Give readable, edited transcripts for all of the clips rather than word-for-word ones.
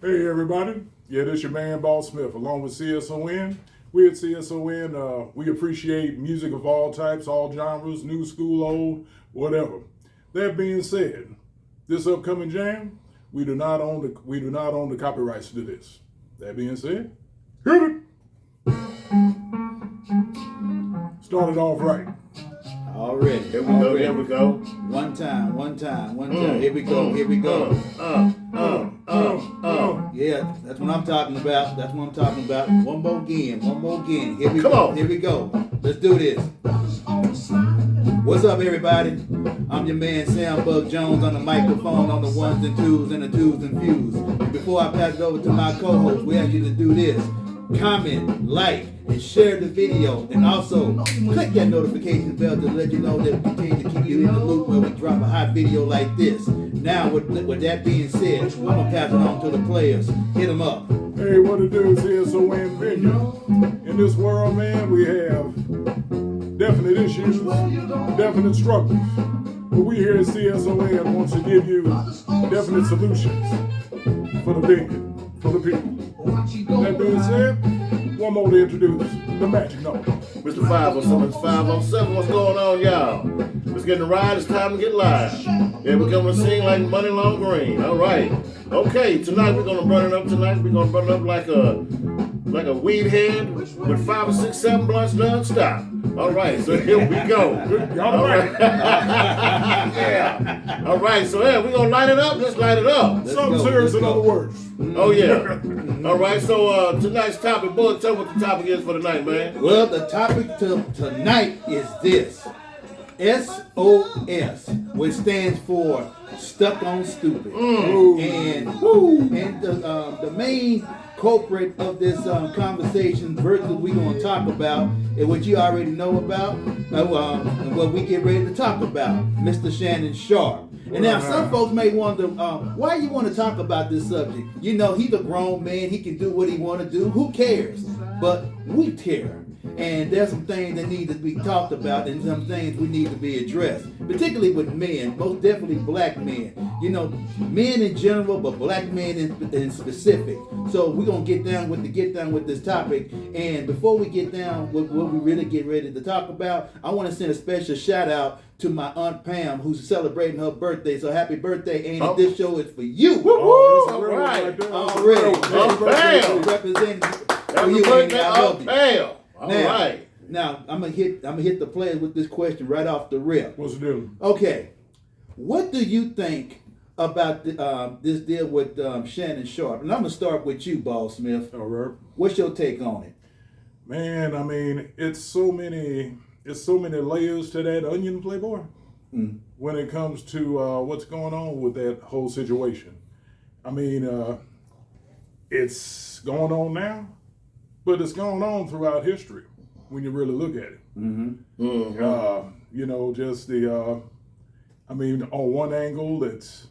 Hey everybody, this your man Boss Smith along with CSON. We at CSON, we appreciate music of all types, all genres, new, school, old, whatever. That being said, this upcoming jam, we do not own the copyrights to this. That being said, hit it. Started off right. Already. Here we go. One time. Here we go. Yeah, that's what I'm talking about. One more again. Here we go. Let's do this. What's up, everybody? I'm your man, Sam Bug Jones, on the microphone, on the ones and twos and the twos and fews. And before I pass it over to my co-host, we ask you to do this. Comment, like, and share the video, and also click that notification bell to let you know that we continue to keep you in the loop when we drop a hot video like this. Now, with that being said, I'm gonna pass it on to the players. Hit them up. Hey, what it do is CSON venue. In this world, man, we have definite issues, definite struggles. But we here at CSON wants to give you definite solutions for the venue, for the people. That being said, one more to introduce the magic number. Mr. 507, it's 507. What's going on, y'all? Let's get in the ride. It's time to get live. Yeah, we're coming to sing like Money Long Green. All right. Okay, tonight we're going to burn it up tonight. We're going to burn it up like a weed head with 5 or 6, 7 blunts non-stop. All right, so here we go. All right. Yeah. All right, so yeah, we're going to light it up. Let's light it up. Something serious in other words. Oh, yeah. All right, so tonight's topic, boy, tell me what the topic is for tonight, man. Well, the topic tonight is this. S.O.S, which stands for Stuck on Stupid. And the main culprit of this conversation, virtually we're going to talk about, and what you already know about, and what we get ready to talk about, Mr. Shannon Sharp. And now some folks may wonder, why you want to talk about this subject? You know, he's a grown man. He can do what he want to do. Who cares? But we care. And there's some things that need to be talked about and some things we need to be addressed, particularly with men, most definitely black men. You know, men in general, but black men in specific. So we're going to get down with this topic. And before we get down with what we really get ready to talk about, I want to send a special shout out to my Aunt Pam, who's celebrating her birthday. So happy birthday, Annie. This show is for you. Woo-hoo! All right. Already. Pam. Representing for Happy you, birthday, Annie. I love you. Pam. All right. Now I'm gonna hit the players with this question right off the rip. What's the deal? Okay, what do you think about this deal with Shannon Sharp? And I'm gonna start with you, Boss Smith. All right. What's your take on it? Man, I mean, it's so many layers to that onion, Playboy. When it comes to what's going on with that whole situation. I mean, it's going on now, but it's going on throughout history when you really look at it. You know, just the, I mean, on one angle, it's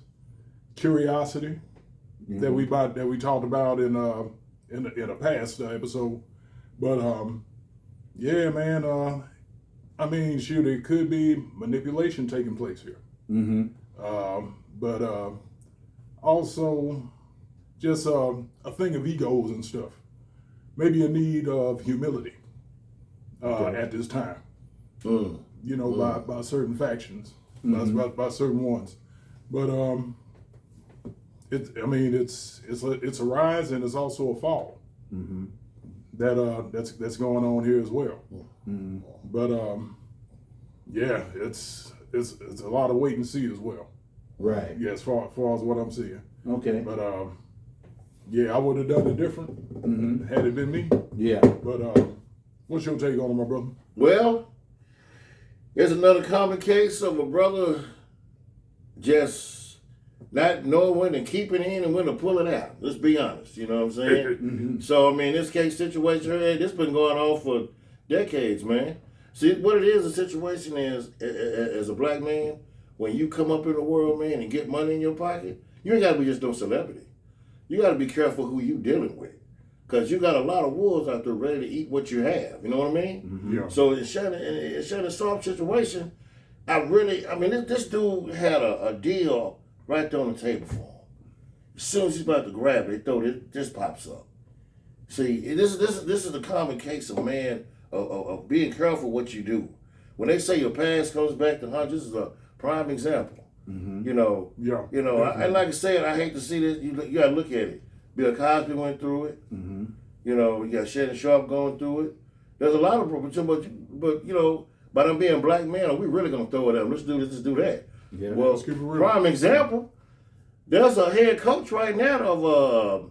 curiosity that we talked about in a past episode. But yeah, man, I mean, shoot, it could be manipulation taking place here. But also just a thing of egos and stuff. Maybe a need of humility at this time. You know, by certain factions, by certain ones. But it's a rise and it's also a fall. That's going on here as well. But yeah, it's a lot of wait and see as well. Right. Yeah, as far as what I'm seeing. Okay. But yeah, I would have done it different had it been me. Yeah. But what's your take on it, my brother? Well, there's another common case of a brother just not knowing when to keep it in and when to pull it out. Let's be honest, you know what I'm saying? So, I mean, this case situation, this been going on for decades, man. See, what it is, the situation is, as a black man, when you come up in the world, man, and get money in your pocket, you ain't got to be just no celebrity. You got to be careful who you dealing with. Because you got a lot of wolves out there ready to eat what you have. You know what I mean? Yeah. So in Shannon Sharp situation, this dude had a deal right there on the table for him. As soon as he's about to grab it, this pops up. See, this is the common case of man of being careful what you do. When they say your past comes back to haunt, this is a prime example. Mm-hmm. You know, Yeah, and like I said, I hate to see this. You got to look at it. Bill Cosby went through it. Mm-hmm. You know, you got Shannon Sharp going through it. There's a lot of problems, but you know, by them being black men, are we really gonna throw it at them? Let's do this, let's do that. Yeah. Well, let's keep it real. prime example. There's a head coach right now of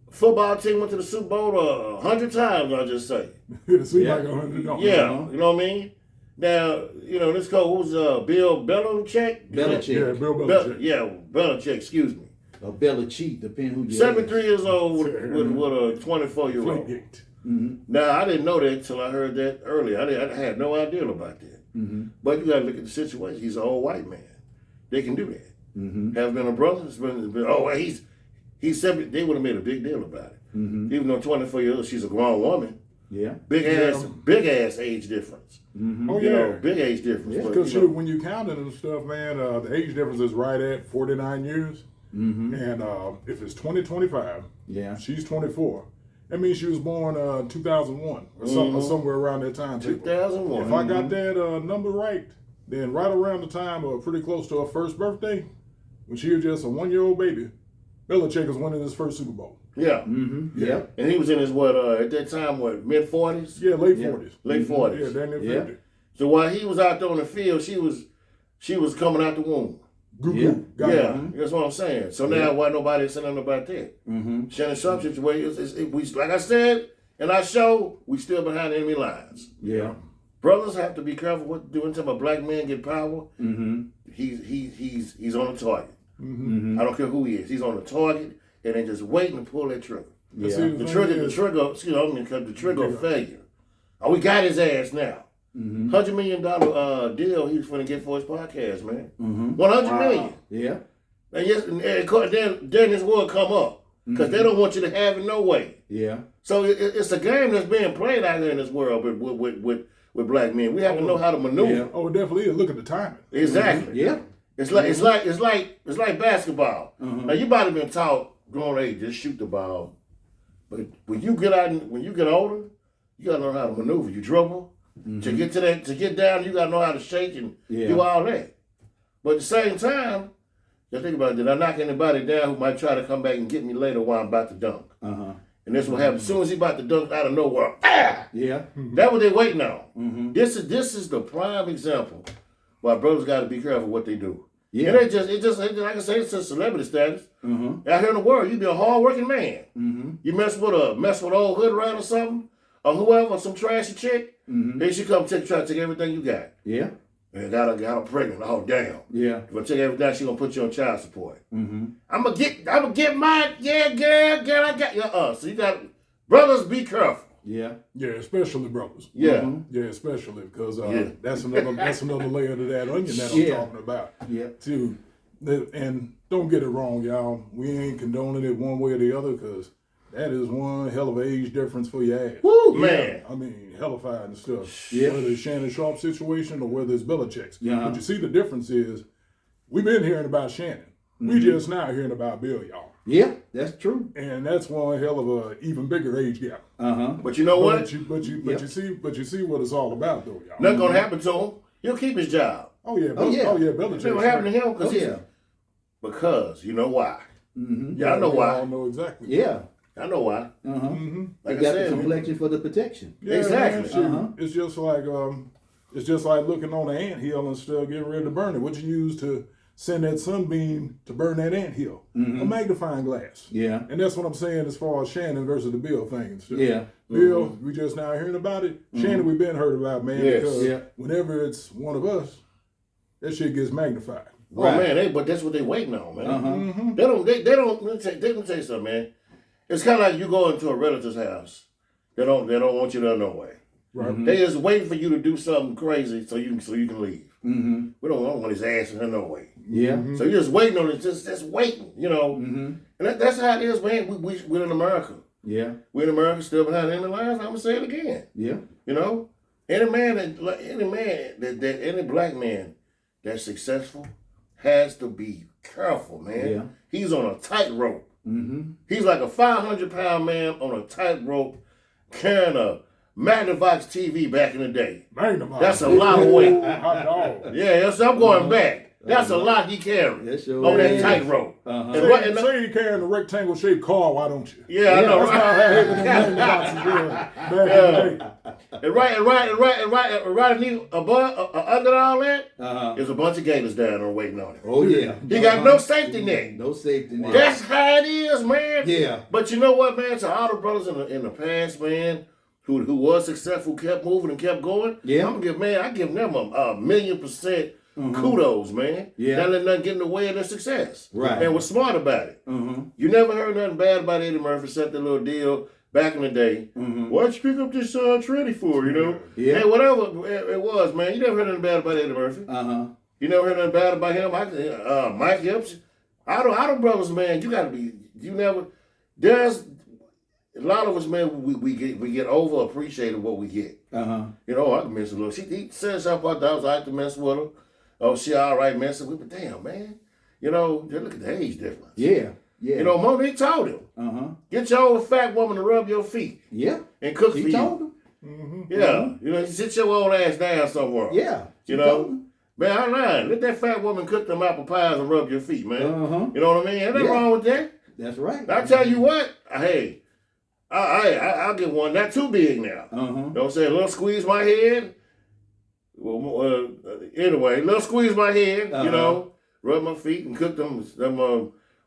football team went to the Super Bowl 100 times. I'll just say. It seems Yeah. like 100. No. Yeah, you know what I mean. Now, you know, this coach was Bill Belichick. Belichick. Yeah, Bill Belichick. Belichick. Excuse me. Or Belichick, depending who you 73 years old with a 24-year-old. Flakegate. Mm-hmm. Now, I didn't know that until I heard that earlier. I had no idea about that. Mm-hmm. But you got to look at the situation. He's an old white man. They can do that. Mm-hmm. Has been a brother. It's been he's 70. They would have made a big deal about it. Mm-hmm. Even though 24 years old, she's a grown woman. Yeah. Big ass age difference. Mm-hmm. Oh, You yeah. know, big age difference. Yeah, But, Because you know, when you count it and stuff, man, the age difference is right at 49 years. Mm-hmm. And if it's 2025, Yeah. she's 24. That means she was born 2001 or somewhere around that time. 2001. If I got that number right, then right around the time or pretty close to her first birthday, when she was just a 1-year-old baby, Belichick was winning his first Super Bowl. Yeah. Mm-hmm. Yeah. And he was in his at that time mid 40s, Yeah, late Yeah. 40s. late 40s. Yeah, damn near Yeah. 50. So while he was out there on the field, she was coming out the womb. Goo Yeah. Got it. Yeah, that's what I'm saying. So now why nobody saying nothing about that? Mm-hmm. Shannon Sharp situation, we like I said in our show, we still behind enemy lines. Yeah. Brothers have to be careful what to do until a black man get power. Mm-hmm. He's on the target. Mm-hmm. I don't care who he is. He's on the target, and they're just waiting to pull that trigger. And Yeah. see, The thing trigger, is- the trigger of failure. Oh, we got his ass now. Mm-hmm. $100 million deal he was going to get for his podcast, man. Mm-hmm. 100 million. Yeah. And yes, and then this will come up because they don't want you to have it no way. Yeah. So it's a game that's being played out here in this world with black men. We have to know how to maneuver. Yeah. Oh, it definitely is. Look at the timing. Exactly. Yeah. It's like basketball. Mhm. Now you might have been taught growing age just shoot the ball, but when you get older, you gotta know how to maneuver. You dribble to get down. You gotta know how to shake and do all that. But at the same time, you think about it. Did I knock anybody down who might try to come back and get me later while I'm about to dunk? Uh-huh. And this what happens as soon as he about to dunk out of nowhere. Ah! Yeah. That's what they waiting on. Mm-hmm. This is the prime example why brothers got to be careful what they do. Yeah. And it just like I say, it's a celebrity status. Mm-hmm. Out here in the world, you be a hard-working man. Mm-hmm. You mess with an old hood rat or something, or whoever, some trashy chick, Mm-hmm. then she come try to take everything you got. Yeah. And got her pregnant. Oh damn! Yeah. If I take everything, she gonna put you on child support. Mm-hmm. I'm gonna get mine. Yeah, girl, I got you. So you got brothers. Be careful. Yeah. Yeah, especially brothers. Yeah. Mhm. Yeah, especially because Yeah. that's another layer to that onion that I'm Yeah. talking about. Yeah. Too, and don't get it wrong, y'all. We ain't condoning it one way or the other because that is one hell of an age difference for your ass. Woo, man. I mean, hellified and stuff. Yeah. Whether it's Shannon Sharp situation or whether it's Belichick's. Yeah. But you see the difference is we've been hearing about Shannon. We just now hearing about Bill, y'all. Yeah. That's true. And that's one hell of a even bigger age gap. Uh-huh. But you know what? But you see what it's all about though, y'all. Nothing gonna happen to him. He'll keep his job. Oh yeah, Oh, yeah. Belichick. It's never happened to him because Oh, yeah. because you know why. Mm-hmm. Yeah, I know we why. all know exactly. Yeah. I know why. Uh-huh. Mm-hmm. Like You I got the said, complexion for the protection. Yeah, Exactly. Man, shoot, Uh-huh. it's just like looking on an anthill and still getting ready to burn it. What you use to send that sunbeam to burn that anthill? Mhm. A magnifying glass. Yeah. And that's what I'm saying as far as Shannon versus the Bill thing and stuff. Yeah. Bill, we just now hearing about it. Shannon, we've been heard about, man, Yes. because Yeah. whenever it's one of us, that shit gets magnified. oh Right. man, but that's what they waiting on, man. Uh-huh. Mm-hmm. They don't let me tell you something, man. It's kind of like you go into a relative's house. They don't want you there no way. Right. Mhm. They just waiting for you to do something crazy so you can leave. Mm-hmm. We don't want his ass in there no way. Yeah. Mm-hmm. So you're just waiting on it, just waiting, you know. Mm-hmm. And that's how it is, man. We're in America. Yeah. We're in America, still behind enemy lines. I'm gonna say it again. Yeah. You know, any black man that's successful has to be careful, man. Yeah. He's on a tightrope. He's like a 500-pound man on a tightrope carrying a Magnavox TV back in the day. Magnavox. That's a lot of weight. Hot dog. Yeah, I'm going back. That's a lot he carried on that tightrope. Say you carrying a rectangle shaped car, why don't you? Yeah, I know. That's how I had them Magnavoxes back in the day. And right underneath, above, under all that, there's a bunch of gators down there waiting on him. Oh yeah. He got no safety net. No safety net. That's how it is, man. Yeah. But you know what, man? To all the brothers in the past, man, who was successful, kept moving and kept going. Yeah. I give them a 1,000,000% kudos, man. Yeah. Not letting nothing get in the way of their success. Right. And was smart about it. You never heard nothing bad about Eddie Murphy except the little deal back in the day. Why'd you pick up this Trinity for, you know? Yeah. Hey, whatever it was, man. You never heard nothing bad about Eddie Murphy. You never heard nothing bad about him. Mike Epps. I don't brothers, man. There's a lot of us, man, we get over appreciated what we get. You know, I can miss a little. He said something about that. I was like to mess with her. Oh, she all right messing with me. Damn, man. You know, just look at the age difference. Yeah. Yeah. You know, Monique told him. Get your old fat woman to rub your feet. Yeah. And cook She for told you. him. Yeah. You know, sit your old ass down somewhere. Yeah. You know? Man, I'm lying. Let that fat woman cook them apple pies and rub your feet, man. You know what I mean? Ain't nothing wrong with that. That's right. I tell you what, hey, I'll get one not too big now. You know what I'm saying? A little squeeze my head. Well, anyway, little squeeze my head, you know, rub my feet and cook them,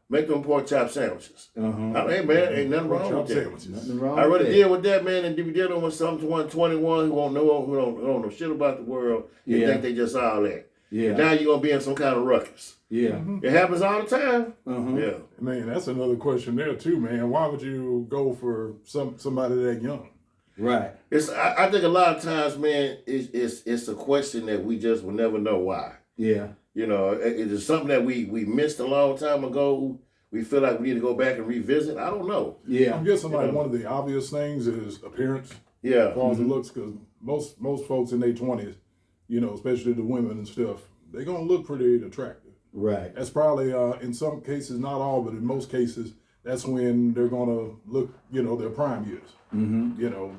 make them pork chop sandwiches. Hey, man, ain't nothing wrong with that. Nothing wrong I'd with rather that. deal with that, man, than be dealing with some 21 who don't know shit about the world and think they just all that. Yeah. And now you're going to be in some kind of ruckus. Yeah. It happens all the time. Yeah. Man, that's another question there too, man. Why would you go for somebody that young? Right. I think a lot of times, man, it's a question that we just will never know why. Yeah. You know, it is something that we missed a long time ago. We feel like we need to go back and revisit. I don't know. Yeah. I'm guessing like one of the obvious things is appearance. Yeah. As far as it looks, because most folks in their 20s, you know, especially the women and stuff, they're gonna look pretty attractive. Right. That's probably in some cases, not all, but in most cases, that's when they're gonna look, you know, their prime years. You know,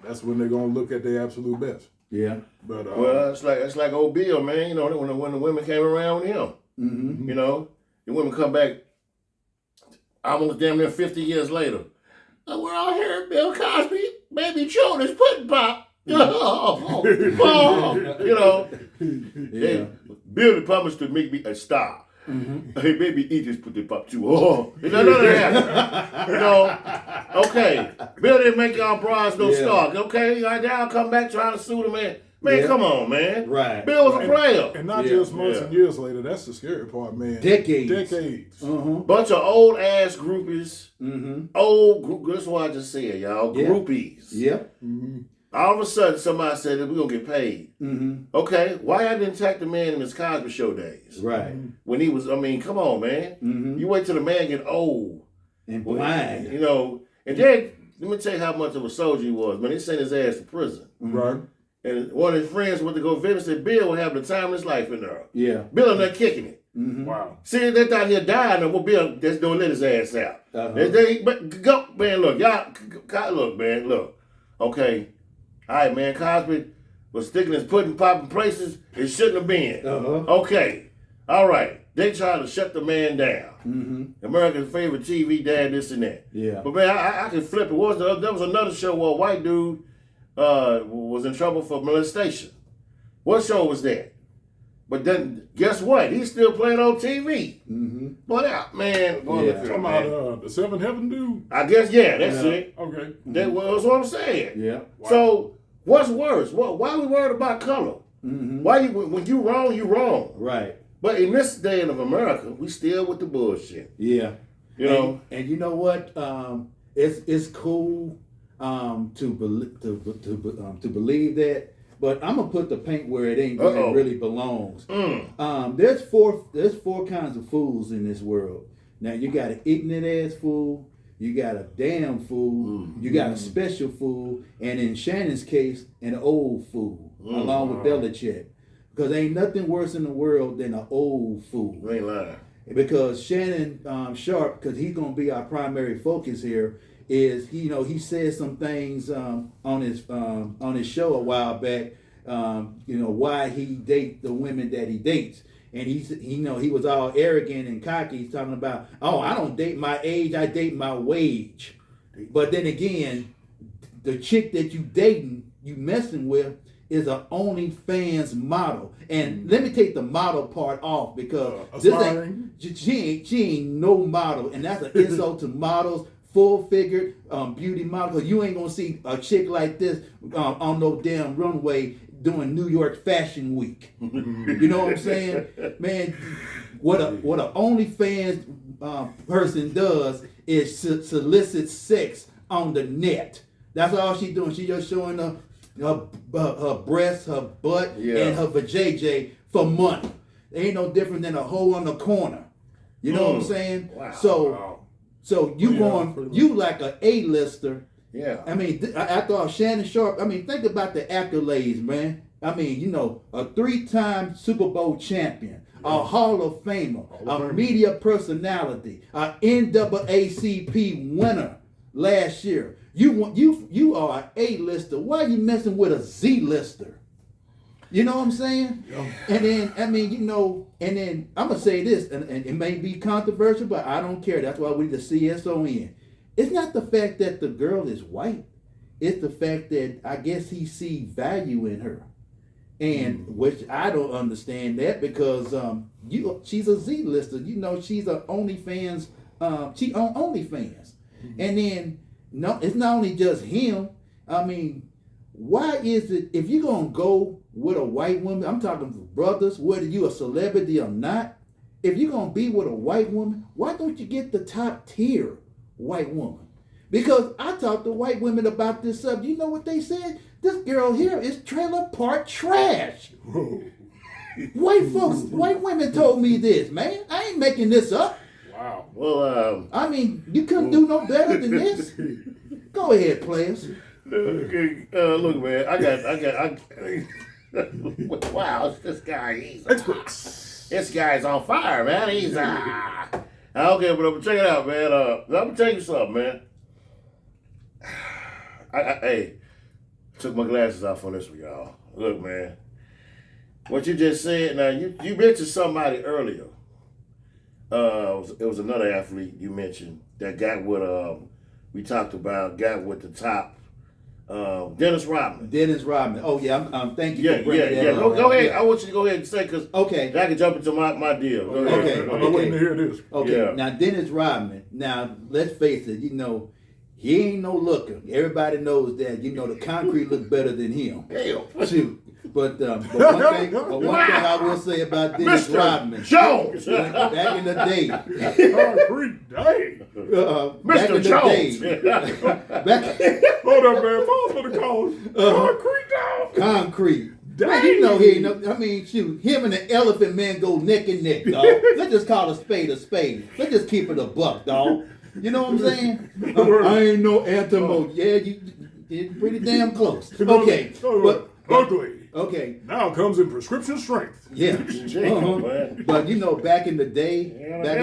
that's when they're gonna look at their absolute best. Yeah. But Well, it's like old Bill, man. You know, when the women came around with him, you know, the women come back almost damn near 50 years later. Oh, we're all here, Bill Cosby, baby Jonas, pudding pop. You know, Bill promised to make me a star. Hey, baby, eat this pudding pop too. Oh, none of that. You know, okay. Bill didn't make y'all bras no star. Okay, y'all come back trying to sue the man. Man, come on, man. Right. Bill was a player. And not just months and years later. That's the scary part, man. Decades. Bunch of old ass groupies. That's what I just said, y'all. Groupies. Yeah. All of a sudden, somebody said that we're going to get paid. Okay, why I didn't attack the man in his Cosby Show days? Right. When he was, I mean, come on, man. You wait till the man get old. And blind. You know, and then, let me tell you how much of a soldier he was. Man, they sent his ass to prison. Right. And one of his friends went to go visit and said, Bill will have the time of his life in there. Yeah. Bill is not kicking it. Wow. See, they thought he'd die, and well, Bill just don't let his ass out. But go, man, look, y'all, look, man, look. Okay. All right, man, Cosby was sticking his pudding pop in places it shouldn't have been. Okay. All right. They tried to shut the man down. America's favorite TV dad, this and that. Yeah. But, man, I can flip it. There was another show where a white dude was in trouble for molestation. What show was that? But then, guess what? He's still playing on TV. But man, Talking about the Seventh Heaven dude? I guess, that's it. Okay. That was what I'm saying. Yeah. Wow. So, what's worse? Why are we worried about color? Why when you wrong, you wrong. Right. But in this day of America, we still with the bullshit. Yeah. You know? And you know what? It's cool to believe that, but I'm gonna put the paint where it ain't where it really belongs. There's four kinds of fools in this world. Now you got an ignorant ass fool, you got a damn fool, you got a special fool, and in Shannon's case, an old fool, along with Belichick. Because ain't nothing worse in the world than an old fool. You ain't lying. because Shannon Sharp, because he's gonna be our primary focus here, is he said some things on his show a while back. Why he dates the women that he dates. And he was all arrogant and cocky. He's talking about, oh, I don't date my age, I date my wage. But then again, the chick that you messing with is a OnlyFans model. And let me take the model part off because she ain't no model. And that's an insult to models, full-figured beauty model. Because you ain't going to see a chick like this on no damn runway doing New York Fashion Week. You know what I'm saying? Man, what a OnlyFans person does is solicit sex on the net. That's all she's doing. She just showing her breasts, her butt, and her vajayjay for money. It ain't no different than a hoe on the corner. You know what I'm saying? Wow. So you like a A-lister. Yeah. I mean, I thought Shannon Sharp, think about the accolades, man. a 3-time Super Bowl champion, a Hall of Famer, a media personality, a NAACP winner last year. You are an A-lister. Why are you messing with a Z-lister? You know what I'm saying? Yeah. And then, and then I'm going to say this, and it may be controversial, but I don't care. That's why we the S.O.S. It's not the fact that the girl is white. It's the fact that I guess he sees value in her. And which I don't understand that because she's a Z-lister. She's a OnlyFans. She on OnlyFans. And then, no, it's not only just him. Why is it, if you're going to go with a white woman, I'm talking brothers, whether you a celebrity or not, if you're going to be with a white woman, why don't you get the top tier white woman? Because I talked to white women about this subject. You know what they said? This girl here is trailer park trash. White women told me this, man. I ain't making this up. Wow. Well, you couldn't do no better than this. Go ahead, players. Look, man, I got. Wow, this guy, this guy's on fire, man. He's okay, but check it out, man. Let me tell you something, man. I took my glasses off on this one, y'all. Look, man, what you just said. Now, you mentioned somebody earlier. It was another athlete you mentioned that got what we talked about. Got with the top. Dennis Rodman. Oh yeah, I'm thank you for bringing that up. Go ahead. I want you to go ahead and say because I can jump into my deal. Go ahead. I'm waiting to hear this. Okay. Yeah. Now Dennis Rodman. Now let's face it. He ain't no looker. Everybody knows that. The concrete looks better than him. Hell. Shoot. But one thing I will say about Dennis Rodman. Jones. Back in the day. Concrete day. Mr. Jones. Hold up, man. Pause for the cause. Concrete dog. Concrete. Dang. He ain't no, shoot, him and the Elephant Man go neck and neck, dog. Let's just call a spade a spade. Let's just keep it a buck, dog. You know what I'm saying? I ain't no antimo. Yeah, you're pretty damn close. Okay. But ugly. Okay. Now it comes in prescription strength. Yeah. But back in the day, back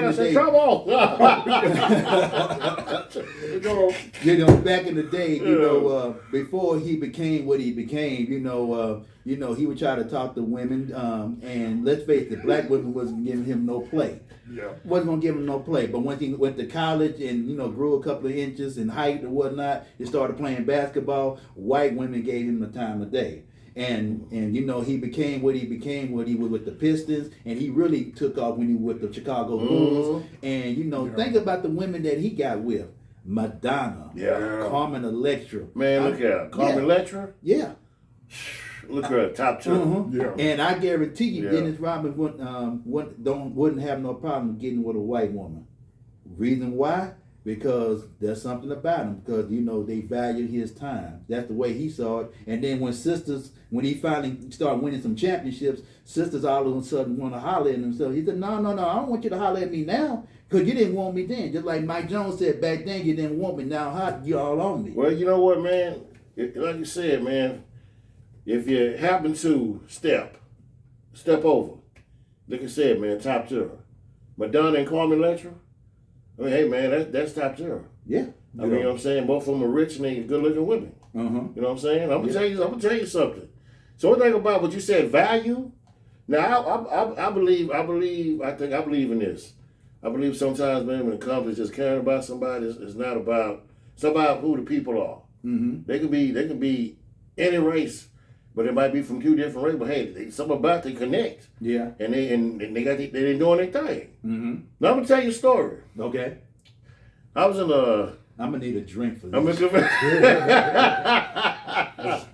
in the day, before he became what he became, he would try to talk to women, and let's face it, black women wasn't giving him no play. Yeah. Wasn't gonna give him no play. But once he went to college and grew a couple of inches in height and whatnot, he started playing basketball. White women gave him the time of day. And he became what he became when he was with the Pistons, and he really took off when he was with the Chicago Bulls. And think about the women that he got with: Madonna, Carmen Electra. Man, look at Carmen Electra. Yeah. Look at her, top 2. Yeah. And I guarantee you, Dennis Rodman wouldn't have no problem getting with a white woman. Reason why? Because there's something about him. Because they value his time. That's the way he saw it. And then when he finally started winning some championships, sisters all of a sudden want to holler at him. So he said, no, I don't want you to holler at me now. Because you didn't want me then. Just like Mike Jones said back then, you didn't want me. Now how you all on me? Well, you know what, man? Like you said, man, if you happen to step over, like I said, man, top 2. Madonna and Carmen Electra. I mean, hey man, that's top tier. Yeah. I mean, you know what I'm saying? Both of them are rich and they good looking women. Uh-huh. You know what I'm saying? I'm gonna tell you something. So one thing about what you said, value. Now I believe in this. I believe sometimes, man, when it comes to just caring about somebody, it's not about who the people are. Mm-hmm. They can be any race, but it might be from two different races. But hey, something about they connect. Yeah. And they doing their thing. Mm-hmm. Now I'm gonna tell you a story. Okay. I was in a. I'm gonna need a drink for this. I'm gonna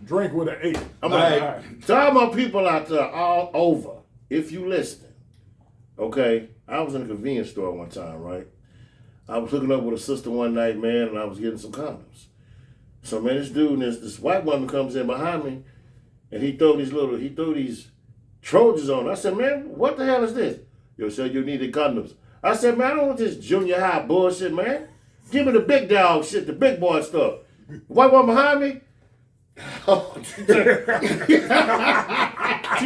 Drink with an 8. I'm gonna tell my people out there all over, if you listening, okay? I was in a convenience store one time, right? I was hooking up with a sister one night, man, and I was getting some condoms. So man, this dude, this white woman comes in behind me, and he throw these Trojans on. I said, man, what the hell is this? Yo, said you needed condoms. I said, man, I don't want this junior high bullshit, man. Give me the big dog shit, the big boy stuff. White woman behind me. Oh, she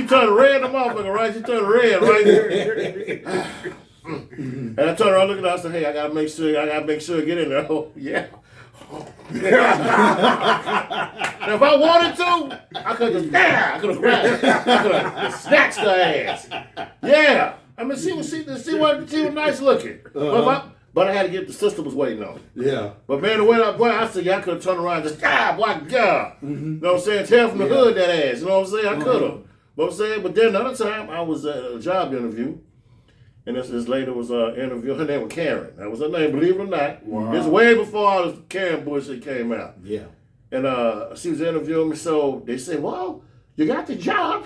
turned red, the motherfucker, right? She turned red, right? And I turned around, looking at her, I said, hey, I gotta make sure I get in there. Oh, yeah. And if I wanted to, I could have grabbed her. I could have snatched her ass. Yeah. I mean, she was nice looking. But I had to get the sister was waiting on me. Yeah. But man, the way I said, I could have turned around and just, boy, God. You know what I'm saying? Tell from the hood that ass. You know what I'm saying? I could have. But I'm saying, but then another time, I was at a job interview. And this lady was interviewing. Her name was Karen. That was her name, believe it or not. Wow. This way before all this Karen bullshit came out. Yeah. And she was interviewing me, so they said, well, you got the job.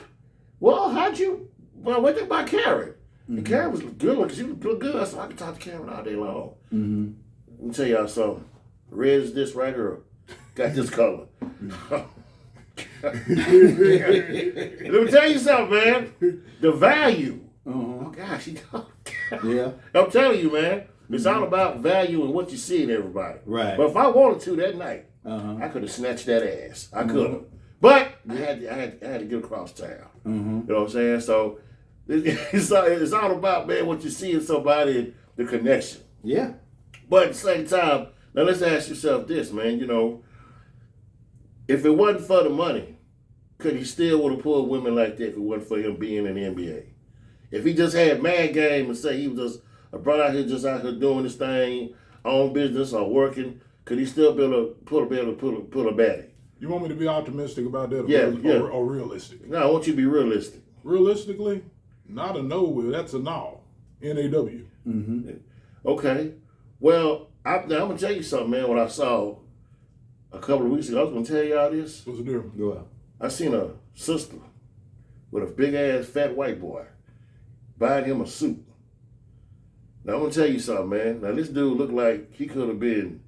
Well, what you think about Karen? And Karen was good looking. She was good, so I could talk to Karen all day long. Mm-hmm. Let me tell y'all something. Red is this right here. Got this color. Let me tell you something, man. The value. Oh gosh, yeah. I'm telling you, man. It's all about value and what you see in everybody. Right. But if I wanted to that night, I could have snatched that ass. I could have. But I had to get across town. You know what I'm saying? So it's all about, man, what you see in somebody, the connection. Yeah. But at the same time, now let's ask yourself this, man. You know, if it wasn't for the money, could he still would have pulled women like that if it wasn't for him being in the NBA? If he just had mad game and say he was just a brother out here doing this thing, own business or working, could he still be able to pull a baddie? You want me to be optimistic about that or realistic? No, I want you to be realistic. Realistically, not a no, that's a no. N-A-W. Mm-hmm. Okay. Well, I'm going to tell you something, man, what I saw a couple of weeks ago. I was going to tell y'all this. What's the difference? Go out. I seen a sister with a big-ass fat white boy buying him a suit. Now, I'm going to tell you something, man. Now, this dude looked like he could have been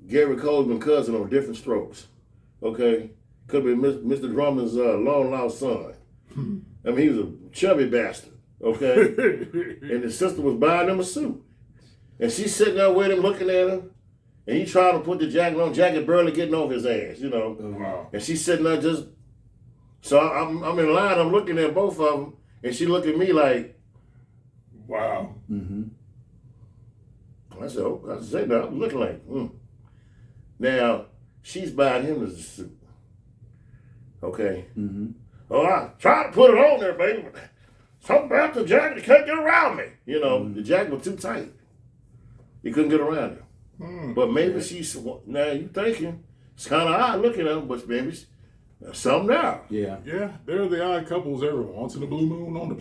Gary Coleman's cousin on Different Strokes. Okay? Could have been Mr. Drummond's long-lost son. I mean, he was a chubby bastard. Okay? And his sister was buying him a suit. And she's sitting there with him, looking at him. And he trying to put the jacket on, jacket barely getting over his ass, you know. Wow. And she's sitting there just, so I'm in line, I'm looking at both of them, and she look at me like, wow. Mm-hmm. I said, no, I'm looking like, Now, she's buying him the suit. Okay? Mm-hmm. Oh, I tried to put it on there, baby, but something about the jacket, you can't get around me. You know, the jacket was too tight. You couldn't get around it. But maybe she's, now you thinking, it's kind of odd looking at him, but maybe something there. Yeah. Yeah, they're the odd couples every once in a blue moon on the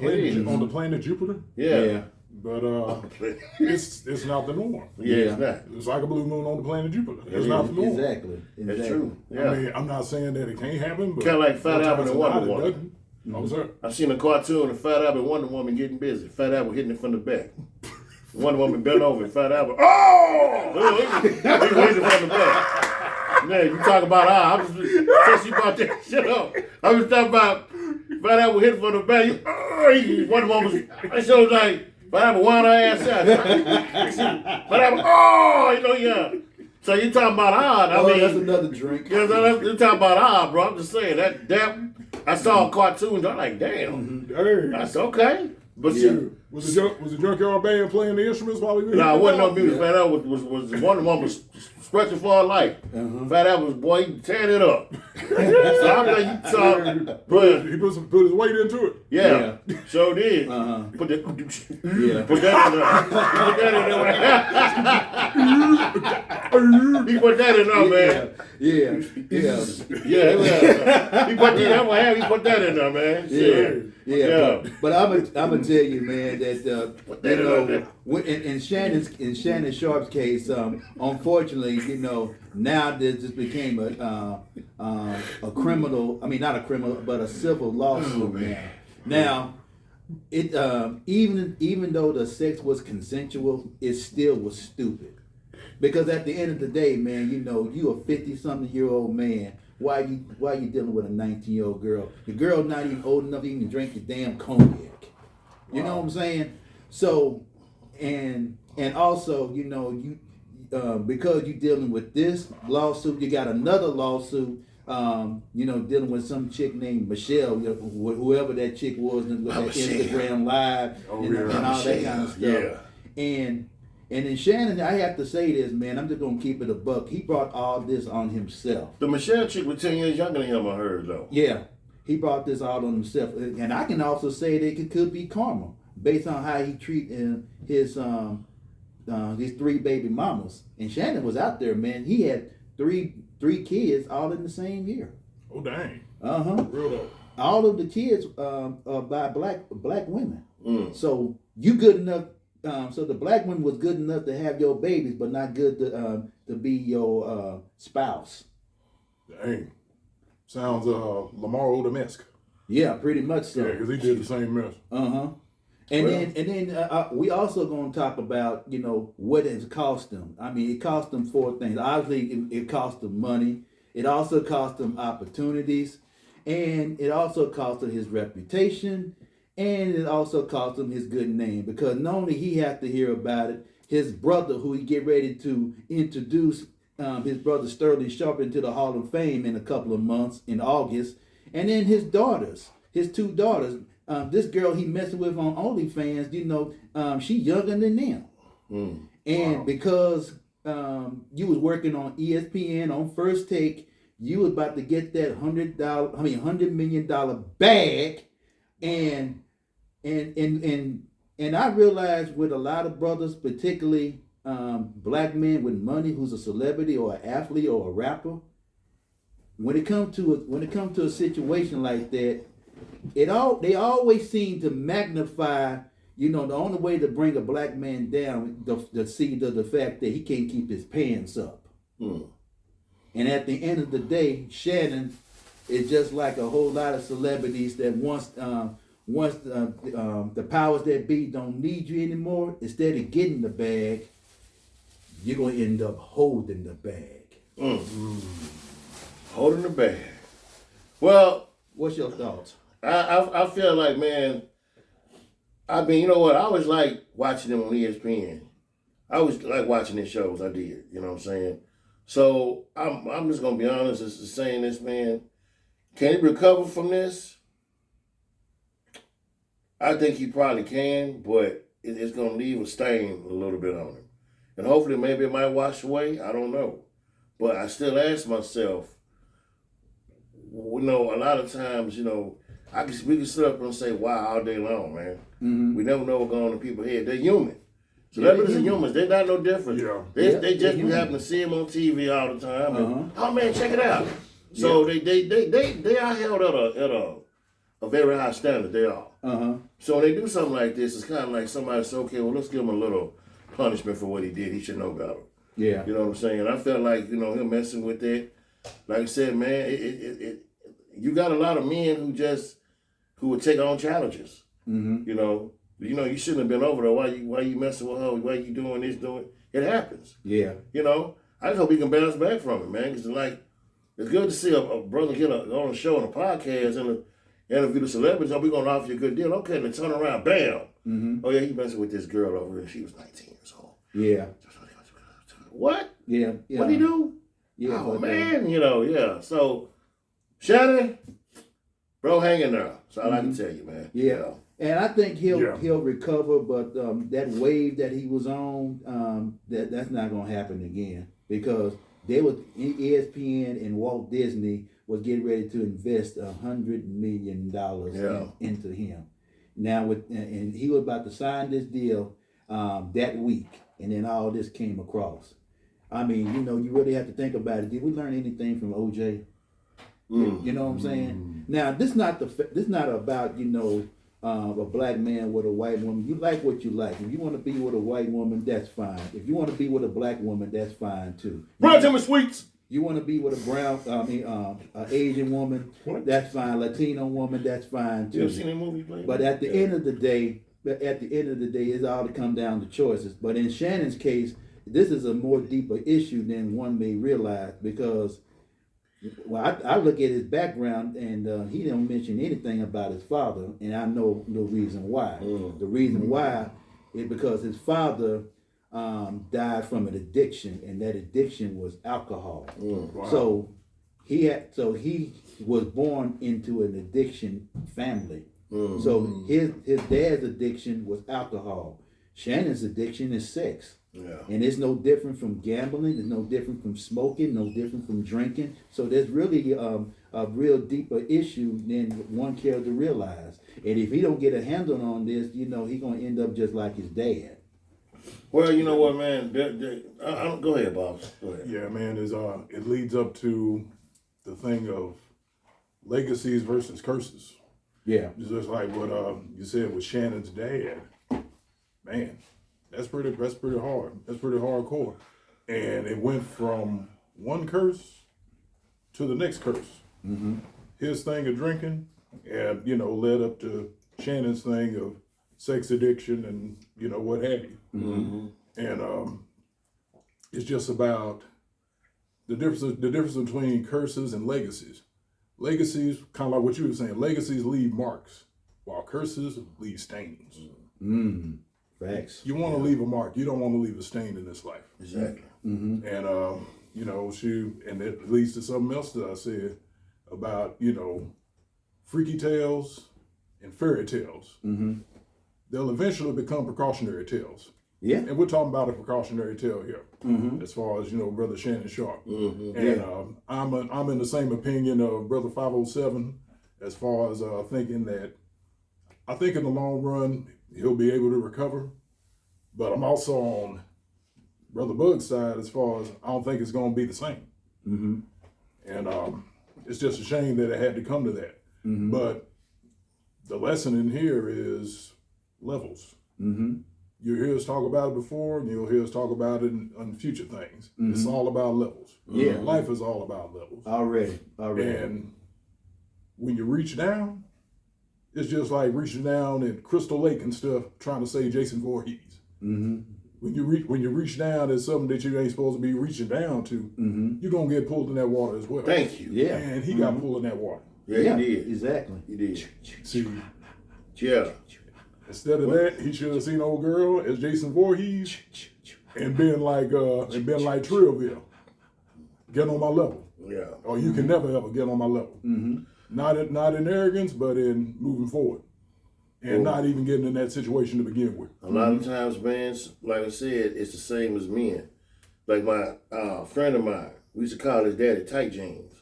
planet Jupiter. Yeah. But it's not the norm. Yeah, it's not. It's like a blue moon on the planet Jupiter. It's not the norm. Exactly. That's true. Yeah. I mean, I'm not saying that it can't happen, but kind of like Fat Albert and Wonder Woman. doesn't. Oh, sir. I seen a cartoon of Fat Albert and Wonder Woman getting busy. Fat Albert hitting it from the back. Wonder Woman bent over and Fat Albert, he hitting from the back. Man, you talk about I'm just since you brought that shit up. I was talking about Fat Albert hitting from the back. Wonder Woman that show was like Fat Albert wound her ass out. Fat Albert, yeah. So you talking about odd? I mean, that's another drink. Yeah, you talking about odd, bro. I'm just saying that I saw a cartoon. I'm like, damn, that's okay. But Was the Junkyard Band playing the instruments while we were Nah, here? it wasn't no music. Fat Al was one was stretching for her life. Fat Al was, boy, he tearing it up. So I'm like, you talk, but He put his weight into it. yeah, so did. Put that in there. Put that in there. He put that in there, man. Yeah. He put that in there, man. Shit. Yeah. But I'm gonna tell you, man, that in Shannon Sharp's case, unfortunately, now this became a criminal. I mean, not a criminal, but a civil lawsuit. Now, it even though the sex was consensual, it still was stupid. Because at the end of the day, man, you a 50-something-year-old man. Why you dealing with a 19-year-old girl? The girl's not even old enough to even drink your damn cognac. You know what I'm saying? So, and also, because you're dealing with this lawsuit, you got another lawsuit, dealing with some chick named Michelle, whoever that chick was, with that Instagram Live and all that kind of stuff. Yeah. And then Shannon, I have to say this, man, I'm just going to keep it a buck. He brought all this on himself. The Michelle chick was 10 years younger than him, I heard, though. Yeah, he brought this all on himself. And I can also say that it could be karma, based on how he treated his 3 baby mamas. And Shannon was out there, man. He had three kids all in the same year. Oh, dang. Uh-huh. Real though. All of the kids are by black women. So you good enough. So the black woman was good enough to have your babies, but not good to be your spouse. Dang. Sounds Lamar Odom-esque. Yeah, pretty much so. Yeah, because he did the same mess. And then we also going to talk about what it cost them. I mean, it cost them 4 things. Obviously, it cost them money. It also cost them opportunities, and it also cost him his reputation. And it also cost him his good name, because not only he had to hear about it, his brother, who he get ready to introduce his brother Sterling Sharp into the Hall of Fame in a couple of months in August, and then his 2 daughters. This girl he messing with on OnlyFans, she younger than them. And because you was working on ESPN on First Take, you was about to get that $100 million bag. And I realized with a lot of brothers, particularly black men with money, who's a celebrity or an athlete or a rapper, when it comes to a situation like that, they always seem to magnify. The only way to bring a black man down, the seed of the fact that he can't keep his pants up. And at the end of the day, Shannon is just like a whole lot of celebrities that once the powers that be don't need you anymore, instead of getting the bag, you're going to end up holding the bag. Holding the bag. Well, what's your thoughts? I feel like, man, I mean, you know what? I always like watching them on ESPN. I always like watching their shows. I did. You know what I'm saying? So I'm just going to be honest as saying this, man. Can he recover from this? I think he probably can, but it's going to leave a stain a little bit on him. And hopefully maybe it might wash away. I don't know. But I still ask myself, a lot of times, we can sit up and say, wow, all day long, man. We never know what's going on in people's head. They're human. Celebrities are humans. They're not no different. Yeah. They just be happen to see them on TV all the time. And, oh, man, check it out. So they are held at a very high standard. They are. So when they do something like this, it's kind of like somebody says, okay, well, let's give him a little punishment for what he did. He should know better. Yeah. You know what I'm saying? I felt like, him messing with that. Like I said, man, you got a lot of men who would take on challenges. You shouldn't have been over there. Why you messing with her? Why you doing this, doing it? Happens. Yeah. I just hope he can bounce back from it, man. Because it's good to see a brother get on a show and a podcast and interview the celebrities. Oh, we're going to offer you a good deal. Okay, then turn around, bam. Oh, yeah, he messing with this girl over here. She was 19 years old. Yeah. What? Yeah. What'd he do? Yeah. Oh, man, yeah. So, Shannon, bro, hang in there. That's all I can tell you, man. Yeah. And I think he'll Yeah. recover, but that wave that he was on, that's not gonna happen again because ESPN and Walt Disney was getting ready to invest $100 million into him. Now and he was about to sign this deal that week, and then all this came across. I mean, you really have to think about it. Did we learn anything from OJ? You know what I'm saying? Now, this not about a black man with a white woman. You like what you like. If you want to be with a white woman, that's fine. If you want to be with a black woman, that's fine too. Run to me, sweets. You want to be with a Asian woman, that's fine. Latino woman, that's fine too. You ever seen that movie? But at the end of the day, it's all to come down to choices. But in Shannon's case, this is a more deeper issue than one may realize because. Well, I look at his background, and he don't mention anything about his father, and I know the reason why. The reason why is because his father died from an addiction, and that addiction was alcohol. Wow. So he was born into an addiction family. So his dad's addiction was alcohol. Shannon's addiction is sex. Yeah. And it's no different from gambling. It's no different from smoking. No different from drinking. So there's really a real deeper issue than one cares to realize. And if he don't get a handle on this, he gonna end up just like his dad. Well, you know what, man? Go ahead, Bob. Go ahead. Yeah, man. It leads up to the thing of legacies versus curses. Yeah. It's just like what you said with Shannon's dad. Man, that's pretty hard. That's pretty hardcore. And it went from one curse to the next curse. Mm-hmm. His thing of drinking, and led up to Shannon's thing of sex addiction and what have you. Mm-hmm. And it's just about the difference between curses and legacies. Legacies, kind of like what you were saying, legacies leave marks, while curses leave stains. Facts. You want to leave a mark. You don't want to leave a stain in this life. Exactly. Mm-hmm. And and that leads to something else that I said about freaky tales and fairy tales. Mm-hmm. They'll eventually become precautionary tales. Yeah. And we're talking about a precautionary tale here, Mm-hmm. as far as Brother Shannon Sharp. Mm-hmm. And I'm in the same opinion of Brother 507, as far as thinking that I think in the long run he'll be able to recover, but I'm also on Brother Bug's side as far as I don't think it's going to be the same. Mm-hmm. And it's just a shame that it had to come to that. Mm-hmm. But the lesson in here is levels. Mm-hmm. You hear us talk about it before, and you'll hear us talk about it on future things. Mm-hmm. It's all about levels. Yeah. Life is all about levels. Already. And when you reach down, it's just like reaching down at Crystal Lake and stuff, trying to save Jason Voorhees. Mm-hmm. When you reach down at something that you ain't supposed to be reaching down to, Mm-hmm. you're gonna get pulled in that water as well. Thank you. Yeah. And he got pulled in that water. Yeah, he did. Exactly. He did. See, Yeah. instead of that, he should have seen old girl as Jason Voorhees and been like Trillville. Get on my level. Yeah. Or you can never ever get on my level. Mm-hmm. Not in arrogance, but in moving forward. And not even getting in that situation to begin with. A lot of times, man, like I said, it's the same as men. Like my friend of mine, we used to call his daddy Tight Jeans.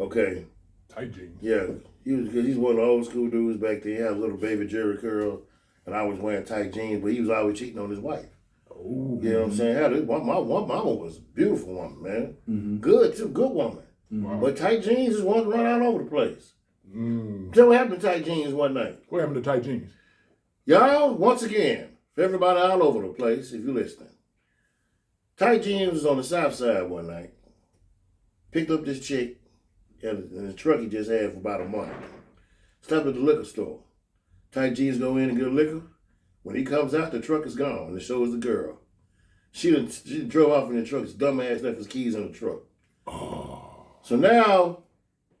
Okay. Tight jeans. Yeah. He's one of the old school dudes back then. He had a little baby Jerry curl, and I was wearing tight jeans, but he was always cheating on his wife. Oh. You know what I'm saying? My mama was a beautiful woman, man. Mm-hmm. Good too, good woman. Wow. But tight jeans just want to run all over the place. Mm. So what happened to tight jeans one night? What happened to tight jeans? Y'all, once again, for everybody all over the place, if you're listening, tight jeans was on the south side one night. Picked up this chick in the truck he just had for about a month. Stopped at the liquor store. Tight jeans go in and get liquor. When he comes out, the truck is gone, and it shows the girl. She drove off in the truck. His dumb ass left his keys in the truck. Oh. So now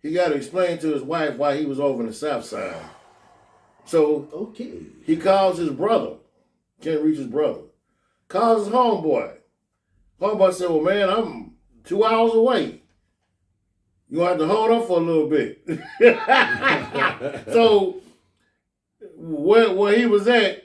he got to explain to his wife why he was over in the south side. So Okay. he calls his brother. Can't reach his brother. Calls his homeboy. Homeboy said, well, man, I'm 2 hours away. You have to hold up for a little bit. So where he was at,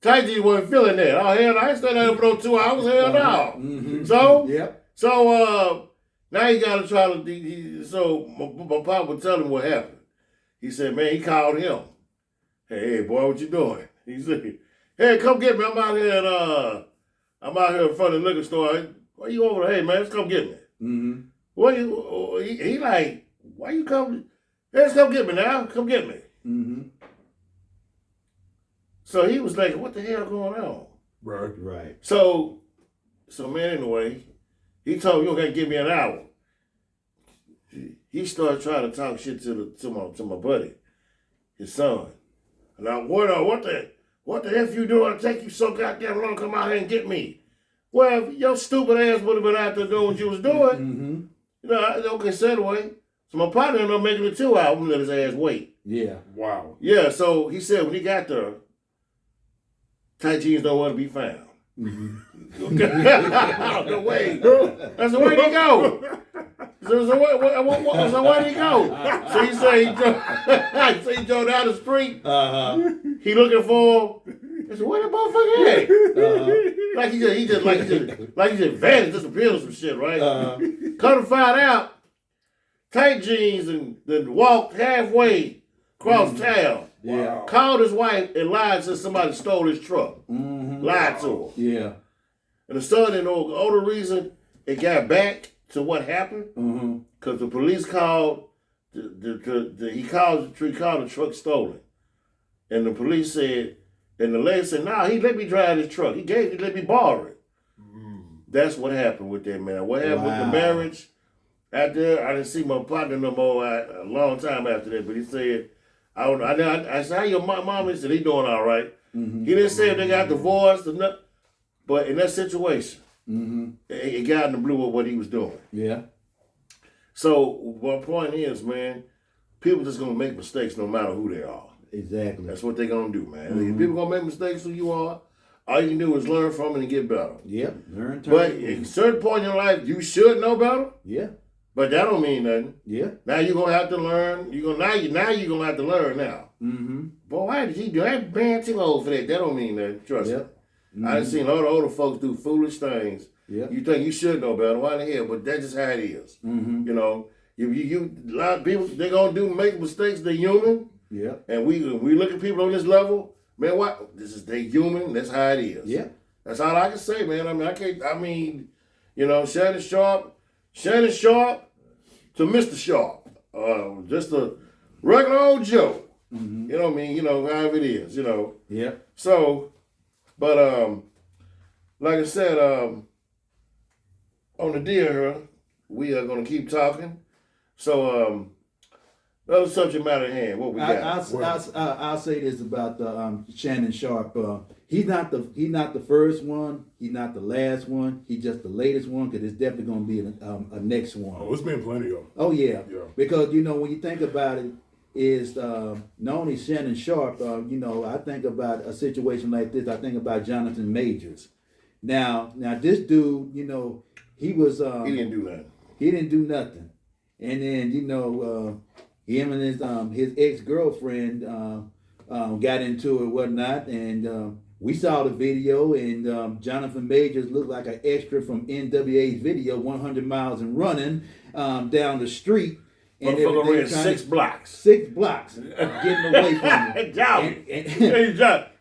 Tight G wasn't feeling that. Oh, hell no, I ain't staying there for no 2 hours. Hell no. Mm-hmm. So, Yep. so now he got to try to, so my papa would tell him what happened. He said, man, he called him. Hey, boy, what you doing? He said, hey, come get me. I'm out here in front of the liquor store. Why you over there? Hey, man, let's come get me. Mm-hmm. What you, he like, why you come? Hey, let's come get me now. Come get me. Mm-hmm. So he was like, what the hell going on? Right. So man, anyway, he told me, you gotta give me an hour. He started trying to talk shit to my buddy, his son. And I what the F you doing? It take you so goddamn long to come out here and get me. Well, your stupid ass would have been out there doing what you was doing. Mm-hmm. You know, okay, said away. So my partner ended up making it 2 hours and let his ass wait. Yeah. Wow. Yeah, so he said when he got there, tight jeans don't want to be found. Mm-hmm. The way. That's the way he go. So where did he go? So he said he drove down the street. Uh-huh. He looking for him. He said, where the motherfucker at? Uh-huh. Like he just vanished, disappeared or some shit, right? Uh-huh. Come to find out, tight jeans and then walked halfway across town. Yeah. Called his wife and lied and said somebody stole his truck. Mm-hmm. Lied to her. Yeah. And the son didn't know the only reason it got back to what happened Mm-hmm. because the police called he called the truck stolen. And the police said, and the lady said, nah, he let me drive his truck. He let me borrow it. That's what happened with that man. What happened with the marriage? After I didn't see my partner no more a long time after that, but he said, I said, how your mom? He said, he doing all right. Mm-hmm. He didn't say if they got divorced or not, but in that situation, Mm-hmm. it got in the blue of what he was doing. Yeah. So my point is, man, people just gonna make mistakes no matter who they are. Exactly. That's what they gonna do, man. Mm-hmm. If people gonna make mistakes who you are, all you can do is learn from it and get better. Yep. Learn. But at a certain point in your life, you should know better. Yeah. But that don't mean nothing. Yeah. Now you're gonna have to learn. Now you're gonna have to learn now. Mm-hmm. Boy, why did he do that? Man, too old for that. That don't mean nothing. Trust me. Mm-hmm. I done seen a lot of older folks do foolish things. Yep. You think you should know better? Why the hell? But that's just how it is. Mm-hmm. You know, you a lot of people they gonna make mistakes. They're human. Yep. And we look at people on this level, man. What? They human. That's how it is. Yeah. That's all I can say, man. I mean, you know, Shannon Sharp to Mr. Sharp. Just a regular old Joe. Mm-hmm. You know what I mean? You know, however it is, you know. Yeah. So, but like I said, on the deal here, we are gonna keep talking. So, another subject matter at hand. What we got? I'll say this about Shannon Sharp. He's not the first one. He's not the last one. He's just the latest one because it's definitely going to be a next one. Oh, it's been plenty of them. Oh yeah. Yeah. Because when you think about it, is not only Shannon Sharp. I think about a situation like this. I think about Jonathan Majors. Now this dude, he was. He didn't do nothing. He didn't do nothing, and then him and his ex-girlfriend got into it, whatnot, and we saw the video, and Jonathan Majors looked like an extra from NWA's video, 100 Miles and Running, down the street. And Motherfucker ran 6 blocks. 6 blocks, getting away from him. Jogging.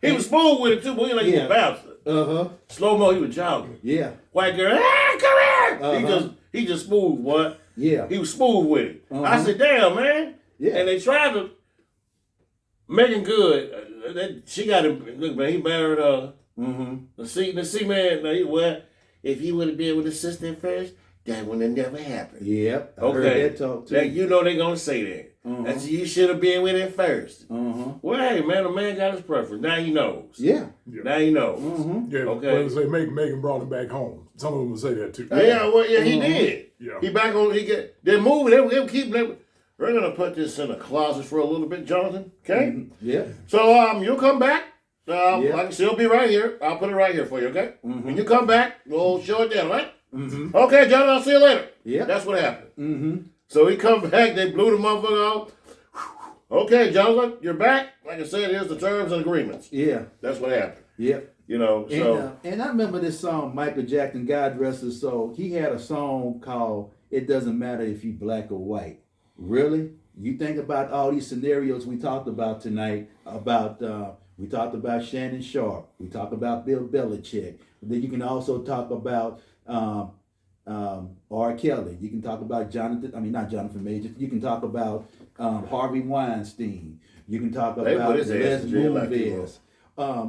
He was smooth with it too, but he like he was bouncing. Uh-huh. Slow mo, he was jogging. Yeah. White girl, come here. Uh-huh. He just smooth, boy. Yeah. He was smooth with it. Uh-huh. I said, damn, man. Yeah. And they tried to make him good. She got him. Look, man, he married her. Mm-hmm. See, man. If he would have been with his sister at first, that would have never happened. Yep. I Okay. heard that talk too. They're gonna say that. That's you should have been with it first. Well, hey, man, the man got his preference. Now he knows. Yeah. Now he knows. Yeah. Okay. But say Megan brought him back home. Some of them will say that too. He did. Yeah. He back on. They're moving. They'll keep. We're gonna put this in a closet for a little bit, Jonathan. Okay. Yeah. So you'll come back. Yeah. Like I said, it'll be right here. I'll put it right here for you. Okay. When you come back, we'll show it then, right? Okay, Jonathan. I'll see you later. Yeah. That's what happened. So he come back. They blew the motherfucker off. Okay, Jonathan, you're back. Like I said, here's the terms and agreements. Yeah. That's what happened. Yep. You know, so. And I remember this song, Michael Jackson, God rest his soul. He had a song called "It Doesn't Matter If You Black or White." Really? You think about all these scenarios we talked about tonight. We talked about Shannon Sharp. We talked about Bill Belichick. Then you can also talk about R. Kelly. You can talk about not Jonathan Major. You can talk about Harvey Weinstein. You can talk about Les Moonves.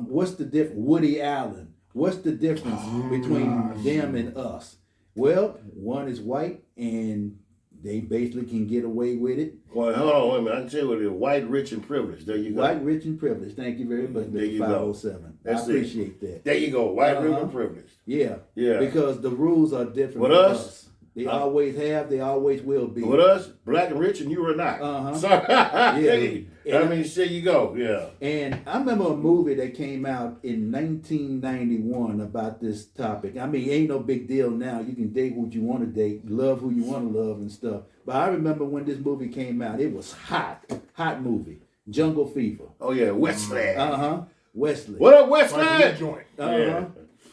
What's the difference? Woody Allen. What's the difference between them and us? Well, one is white and they basically can get away with it. Well, hold on, wait a minute. I can tell you what it is. White, rich, and privileged. There you go. White, rich, and privileged. Thank you very much, Mr. 507. I appreciate that. There you go. White, rich, and privileged. Yeah. Yeah. Because the rules are different With for us. They always have, they always will be. With us, black and rich, and you are not. Sorry. Yeah. I mean, there you go. Yeah. And I remember a movie that came out in 1991 about this topic. I mean, ain't no big deal now. You can date who you want to date, love who you want to love and stuff. But I remember when this movie came out, it was hot movie. Jungle Fever. Oh, yeah, Wesley. Wesley. What up, Wesley? Yeah.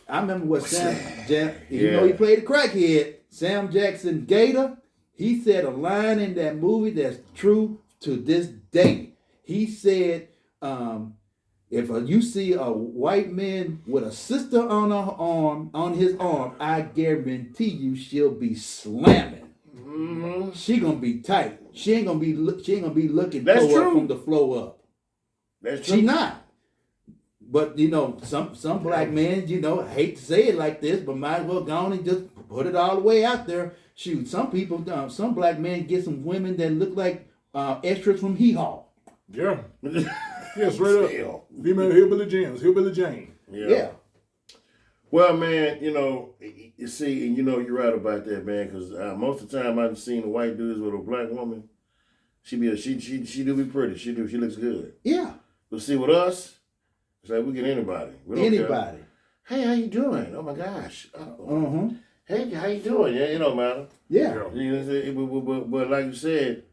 I remember what he played a crackhead. Sam Jackson Gator, he said a line in that movie that's true to this day. He said, if you see a white man with a sister on his arm, I guarantee you she'll be slamming. Mm-hmm. She gonna be tight. She ain't gonna be looking that's true. from the flow up. That's true. She not. But some black men, I hate to say it like this, but might as well go on and just put it all the way out there. Shoot, some some black men get some women that look like extras from Hee Haw. Yeah. Yeah, straight up. Female Hillbilly Jane. Yeah. Well, man, you see, and you're right about that, man, because most of the time I've seen the white dudes with a black woman. She do be pretty. She looks good. Yeah. But see, with us, it's like we get anybody. We don't anybody. Care. Hey, how you doing? Oh my gosh. Hey, how you doing? Yeah, it don't matter. Yeah. But like you said,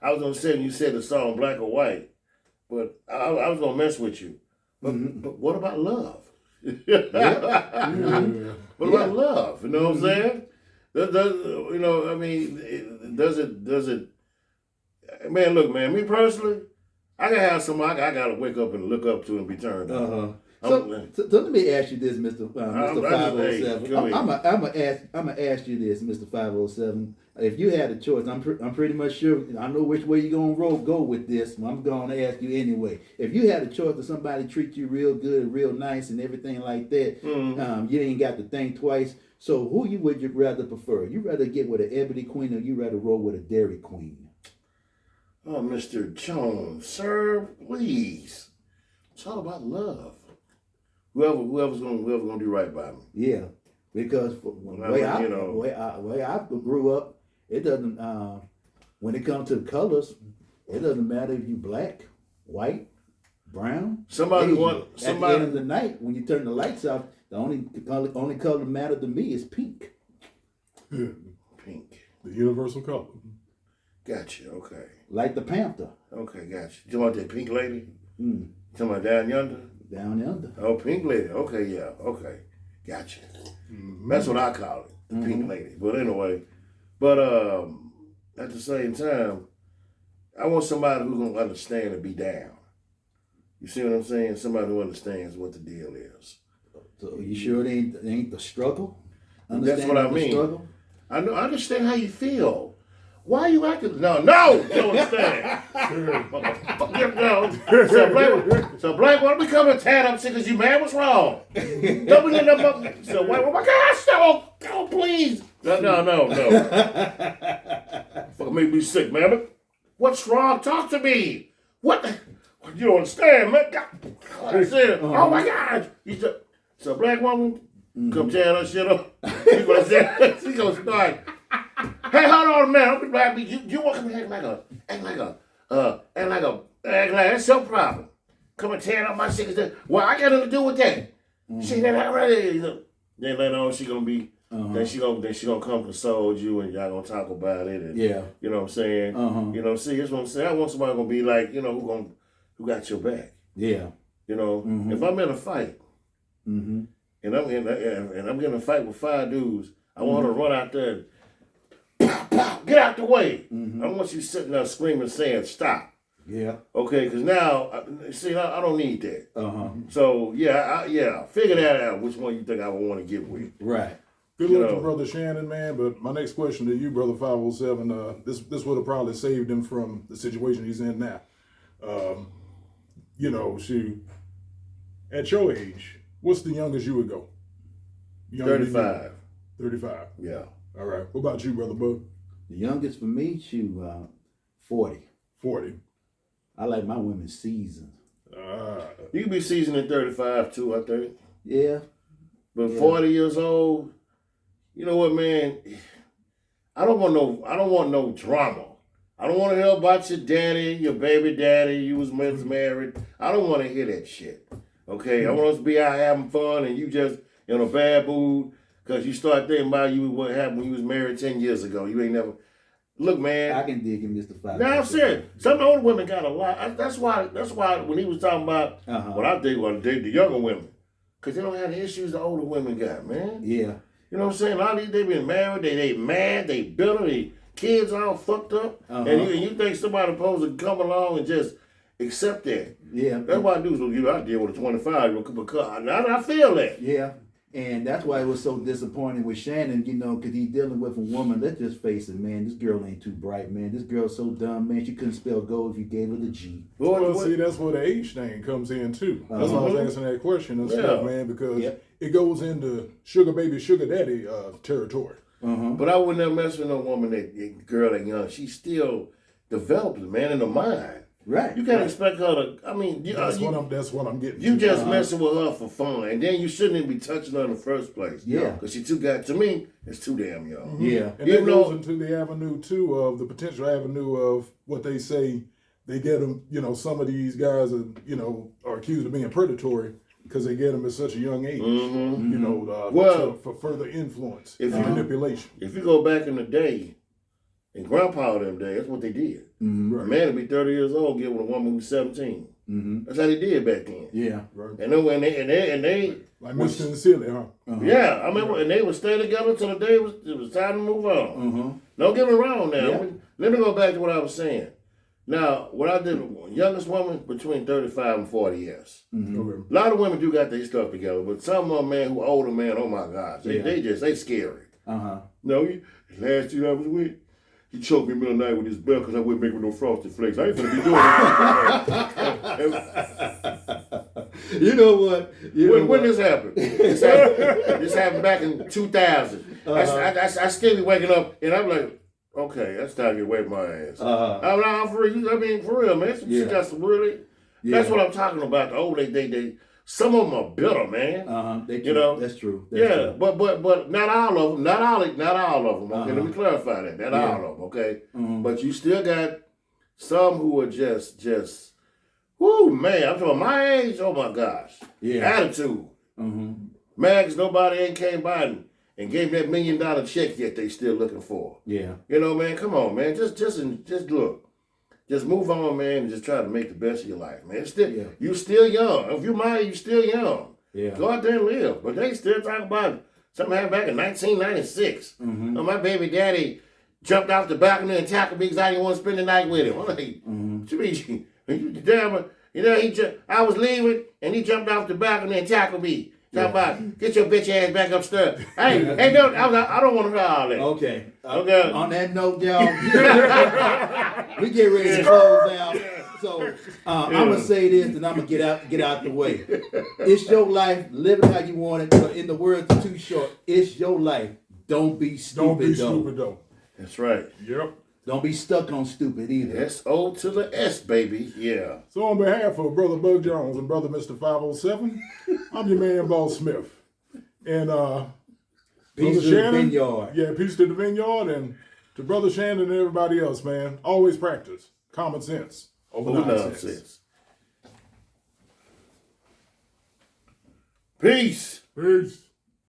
I was gonna say when you said the song Black or White, but I was gonna mess with you. But what about love? What about love? You know what I'm saying? Does it? Man, look, man. Me personally, I gotta have somebody I gotta wake up and look up to and be turned on. So let me ask you this, Mr. 507. I'm gonna ask you this, Mr. 507. If you had a choice, I'm pretty much sure I know which way you're gonna go with this. I'm gonna ask you anyway. If you had a choice of somebody treat you real good, real nice, and everything like that, you ain't got to think twice. So who would you rather prefer? You rather get with an Ebony Queen, or you rather roll with a Dairy Queen? Oh, Mr. Jones, sir, please. It's all about love. Whoever's gonna do right by me. Yeah, because the way I grew up, it doesn't. When it comes to the colors, it doesn't matter if you black, white, brown. At the end of the night, when you turn the lights off, the only color that matters to me is pink. Pink. The universal color. Gotcha. Okay. Like the Panther. Okay, gotcha. You want that pink lady? You talking about Down Yonder? Down Yonder. Oh, pink lady. Okay, yeah. Okay. Gotcha. That's what I call it. The pink lady. But anyway. At the same time, I want somebody who's going to understand and be down. You see what I'm saying? Somebody who understands what the deal is. So you sure it ain't the struggle? That's what I mean. Struggle? I understand how you feel. Why are you acting? No, you don't understand. So Blake, why don't we come to Tad up because you mad? What's wrong? Don't be letting them up. So wait, oh my gosh, no, please. No. Fucking make me sick, man. What's wrong? Talk to me. What? You don't understand, man. I said, oh my gosh. So black woman, come tear that shit up. She gonna start. Hey, hold on a minute. You want to act like that's your problem. Come and tear up my shit. Well, I got nothing to do with that. She that already. Then later on, she gonna be then she gonna come console you, and y'all gonna talk about it. And, Yeah. you know what I'm saying? You know, see, that's what I'm saying. I want somebody gonna be like, you know, who got your back. Yeah. You know, if I'm in a fight, and I'm getting a fight with 5 dudes, I want her to run out there, pow, pow, get out the way. I don't want you sitting there screaming, saying stop. Yeah. Okay, because now, see, I don't need that. So yeah, figure that out. Which one you think I would want to get with? Right. Good luck to Brother Shannon, man. But my next question to you, Brother 507, this would have probably saved him from the situation he's in now. You know, at your age, what's the youngest you would go? 35. 35. Yeah. All right. What about you, Brother Bug? The youngest for me, 40. 40. I like my women seasoned. You can be seasoned at 35 too, I think. Yeah. But 40 years old, you know what, man? I don't want no drama. I don't want to hear about your daddy, your baby daddy, you was married. I don't want to hear that shit. Okay? I want us to be out having fun and you just in a bad mood because you start thinking about what happened when you was married 10 years ago. You ain't never... Look, man. I can dig him, Mr. 5. Now I'm saying some of the older women got a lot. That's why when he was talking about what I think was the younger women, because they don't have the issues the older women got, man. Yeah. You know what I'm saying? A lot of these they been married, they mad, they bitter, they kids all fucked up, and you think somebody supposed to come along and just accept that? Yeah. That's why I do. So I deal with a 25 because I feel that. Yeah. And that's why it was so disappointing with Shannon, you know, because he's dealing with a woman. Let's just face it, man. This girl ain't too bright, man. This girl's so dumb, man. She couldn't spell gold if you gave her the G. Well, see, that's where the age thing comes in, too. That's why I was asking that question and stuff, man, because it goes into sugar baby, sugar daddy territory. But I would never mess with no woman, that girl that young. She's still developing, man, in the mind. Right. You can't expect her to. I mean, that's what I'm getting. You just messing with her for fun, and then you shouldn't even be touching her in the first place. Yeah. Because to me, it's too damn young. Yeah. And that goes into the avenue too of the potential avenue of what they say they get them. You know, some of these guys are accused of being predatory because they get them at such a young age. You know, for further influence, manipulation. If you go back in the day. In Grandpa them days, that's what they did. A man would be 30 years old, get with a woman who's 17. That's how they did back then. Yeah, right. And then when they like Mr. and Silly, huh? Yeah, I mean, and they would stay together until the day it was time to move on. Don't get me wrong now. Yeah. Let me go back to what I was saying. Now, what I did, youngest woman between 35 and 40 years. Okay. A lot of women do got their stuff together, but some of them, man, who older man, oh my gosh, they scary. No, last year I was with. He choked me in the middle of the night with his belt because I wouldn't make with no frosted flakes. I ain't finna be doing that. You know what? When this happened? This happened back in 2000. I still be waking up and I'm like, okay, that's time to get away from my ass. I'm for real, man. She got some really. That's what I'm talking about. The old they some of them are bitter, man. You know, that's true. That's true. But not all of them. Not all of them. Okay, let me clarify that. Not all of them. Okay, but you still got some who are just. Whoo, man! I'm talking my age. Oh my gosh. Yeah. Attitude. Max, nobody ain't came by and gave that $1 million check yet. They still looking for. Yeah. You know, man. Come on, man. Just look. Just move on, man, and just try to make the best of your life, man. You still young. If you're married, you still young. Yeah. Go out there and live. But they still talk about something happened back in 1996. My baby daddy jumped off the balcony and tackled me because I didn't want to spend the night with him. I'm like, what you mean? I was leaving, and he jumped off the balcony and tackled me. Talking about, get your bitch ass back upstairs. Hey, no, I don't want to hear all that. Okay. Okay. On that note, y'all, we get ready to close out. So I'm gonna say this, and I'm gonna get out the way. It's your life. Live it how you want it. But in the words of Too Short, it's your life. Don't be stupid. Don't be stupid though. That's right. Yep. Don't be stuck on stupid either. S.O. to the S, baby. Yeah. So on behalf of Brother Bug Jones and Brother Mr. 507, I'm your man, Boss Smith. And peace to the vineyard. Yeah, peace to the vineyard and to Brother Shannon and everybody else, man. Always practice common sense over nonsense. Peace. Peace.